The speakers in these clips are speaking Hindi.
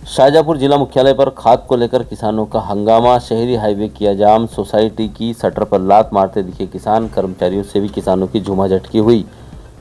शाहजहाँपुर जिला मुख्यालय पर खाद को लेकर किसानों का हंगामा। शहरी हाईवे किया जाम। सोसाइटी की शटर पर लात मारते दिखे किसान। कर्मचारियों से भी किसानों की झूमाझटकी हुई।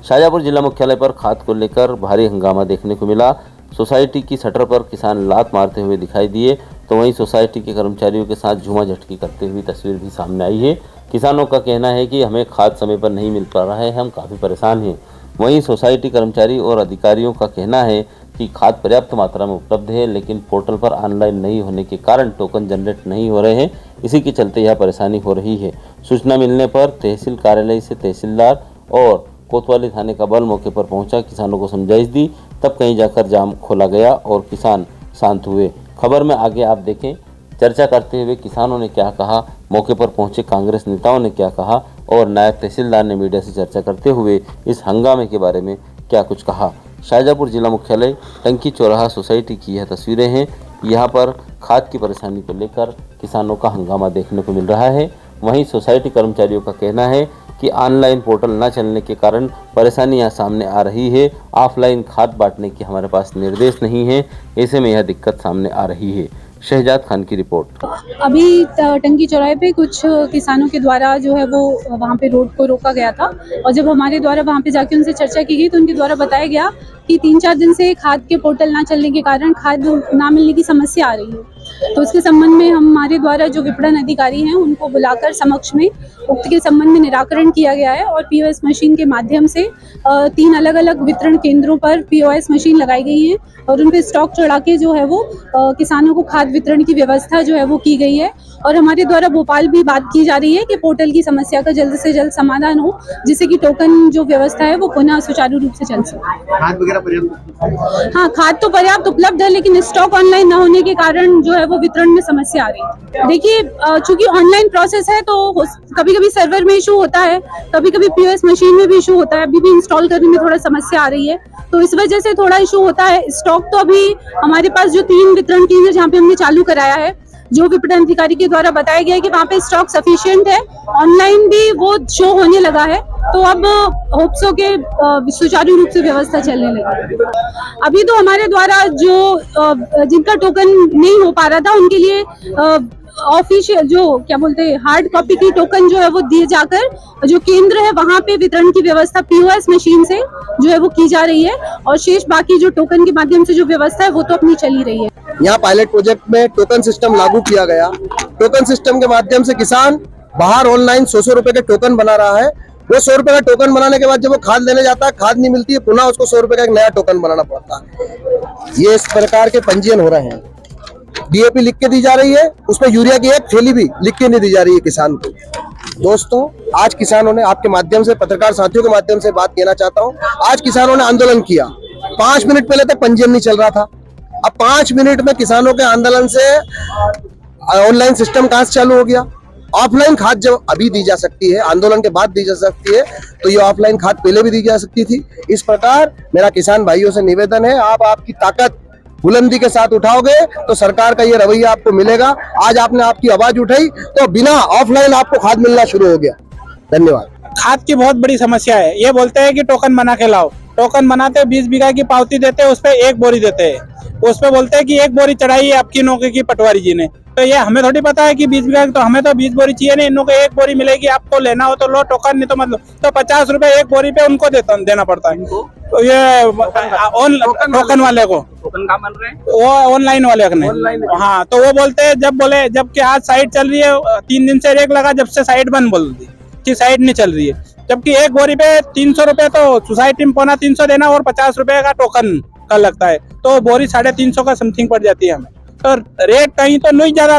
शाहजहाँपुर जिला मुख्यालय पर खाद को लेकर भारी हंगामा देखने को मिला। सोसाइटी की शटर पर किसान लात मारते हुए दिखाई दिए, तो वहीं सोसाइटी के कर्मचारियों के साथ झूमाझटकी करते हुए तस्वीर भी सामने आई है। किसानों का कहना है कि हमें खाद समय पर नहीं मिल पा रहा है, हम काफ़ी परेशान हैं। वहीं सोसाइटी कर्मचारी और अधिकारियों का कहना है कि खाद पर्याप्त मात्रा में उपलब्ध है, लेकिन पोर्टल पर ऑनलाइन नहीं होने के कारण टोकन जनरेट नहीं हो रहे हैं। इसी के चलते यह परेशानी हो रही है। सूचना मिलने पर तहसील कार्यालय से तहसीलदार और कोतवाली थाने का बल मौके पर पहुंचा, किसानों को समझाइश दी, तब कहीं जाकर जाम खोला गया और किसान शांत हुए। खबर में आगे आप देखें। चर्चा करते हुए किसानों ने क्या कहा, मौके पर पहुंचे कांग्रेस नेताओं ने क्या कहा और नायब तहसीलदार ने मीडिया से चर्चा करते हुए इस हंगामे के बारे में क्या कुछ कहा। शाहजहाँपुर जिला मुख्यालय टंकी चौराहा सोसाइटी की यह तस्वीरें हैं। यहाँ पर खाद की परेशानी को लेकर किसानों का हंगामा देखने को मिल रहा है। वहीं सोसाइटी कर्मचारियों का कहना है कि ऑनलाइन पोर्टल न चलने के कारण परेशानियां सामने आ रही है। ऑफलाइन खाद बांटने की हमारे पास निर्देश नहीं है, ऐसे में यह दिक्कत सामने आ रही है। शहजाद खान की रिपोर्ट। अभी टंकी चौराहे पे कुछ किसानों के द्वारा जो है वो वहाँ पे रोड को रोका गया था, और जब हमारे द्वारा वहाँ पे जाके उनसे चर्चा की गई तो उनके द्वारा बताया गया कि 3-4 दिन से खाद के पोर्टल ना चलने के कारण खाद ना मिलने की समस्या आ रही है। तो उसके संबंध में हमारे द्वारा जो विपणन अधिकारी हैं उनको बुलाकर समक्ष में उक्त के संबंध में निराकरण किया गया है, और पीओएस मशीन के माध्यम से 3 अलग अलग वितरण केंद्रों पर पीओएस मशीन लगाई गई है और उन पे स्टॉक चढ़ा के जो है वो किसानों को खाद वितरण की व्यवस्था जो है वो की गई है। और हमारे द्वारा भोपाल भी बात की जा रही है कि पोर्टल की समस्या का जल्द से जल्द समाधान हो, जिससे कि टोकन जो व्यवस्था है वो पुनः सुचारू रूप से चल सके। खाद वगैरह पर्याप्त? हाँ, खाद तो पर्याप्त उपलब्ध है, लेकिन स्टॉक ऑनलाइन न होने के कारण जो है वो वितरण में समस्या आ रही है। देखिए, चूंकि ऑनलाइन प्रोसेस है तो कभी कभी सर्वर में इशू होता है, कभी कभी पीओएस मशीन में भी इशू होता है। अभी भी इंस्टॉल करने में थोड़ा समस्या आ रही है, तो इस वजह से थोड़ा इशू होता है। स्टॉक तो अभी हमारे पास जो 3 वितरण केंद्र जहाँ पे हमने चालू कराया है, जो विपणन अधिकारी के द्वारा बताया गया है कि वहाँ पे स्टॉक सफिशिएंट है, ऑनलाइन भी वो शो होने लगा है, तो अब होप्सो के सुचारू रूप से व्यवस्था चलने लगी। अभी तो हमारे द्वारा जो जिनका टोकन नहीं हो पा रहा था उनके लिए ऑफिशियल जो क्या बोलते हैं हार्ड कॉपी की टोकन जो है वो दिए जाकर जो केंद्र है वहाँ पे वितरण की व्यवस्था पीओएस मशीन से जो है वो की जा रही है, और शेष बाकी जो टोकन के माध्यम से जो व्यवस्था है वो तो अपनी चली रही है। यहाँ पायलट प्रोजेक्ट में टोकन सिस्टम लागू किया गया। टोकन सिस्टम के माध्यम से किसान बाहर ऑनलाइन 100 रुपए के टोकन बना रहा है। वो 100 रुपए का टोकन बनाने के बाद जब वो खाद लेने जाता है, खाद नहीं मिलती है, पुनः उसको 100 रुपए का एक नया टोकन बनाना पड़ता है। ये इस प्रकार के पंजीयन हो रहे हैं। डीएपी लिख के दी जा रही है, उसमें यूरिया की एक थैली भी लिख के नहीं दी जा रही है किसान को। दोस्तों, आज किसानों ने आपके माध्यम से, पत्रकार साथियों के माध्यम से बात कहना चाहता हूँ, आज किसानों ने आंदोलन किया। 5 मिनट पहले तक पंजीयन नहीं चल रहा था, अब 5 मिनट में किसानों के आंदोलन से ऑनलाइन सिस्टम कहां से चालू हो गया। ऑफलाइन खाद जब अभी दी जा सकती है, आंदोलन के बाद दी जा सकती है, तो ये ऑफलाइन खाद पहले भी दी जा सकती थी। इस प्रकार मेरा किसान भाइयों से निवेदन है, आप आपकी ताकत बुलंदी के साथ उठाओगे तो सरकार का ये रवैया आपको मिलेगा। आज आपने आपकी आवाज उठाई तो बिना ऑफलाइन आपको खाद मिलना शुरू हो गया। धन्यवाद। खाद की बहुत बड़ी समस्या है। ये बोलते हैं कि टोकन बना के लाओ, टोकन बनाते 20 बीघा की पावती देते हैं, उस पर 1 बोरी देते हैं, उस पे बोलते हैं कि 1 बोरी चढ़ाई है आपकी नौकरी की पटवारी जी ने। तो ये हमें थोड़ी पता है कि 20 बीघा, तो हमें तो 20 बोरी चाहिए नहीं, इन लोगों को 1 बोरी मिलेगी। आपको लेना हो तो लो, टोकन नहीं तो मतलब तो 50 रुपए 1 बोरी पे उनको देना पड़ता है। तो ये टोकन वाले को, टोकन कहाँ बन रहे हैं? वो ऑनलाइन वाले ने। हाँ, तो वो बोलते हैं जब कि आज साइट चल रही है, 3 दिन से रेक लगा, जब से साइट बंद बोल दी कि साइट नहीं चल रही है, जबकि 1 बोरी पे 300 रुपए तो सोसाइटी में 350 देना और 50 रुपए का टोकन का लगता है, तो बोरी 350 का समथिंग पड़ जाती है हमें। तो रेट कहीं तो नहीं ज्यादा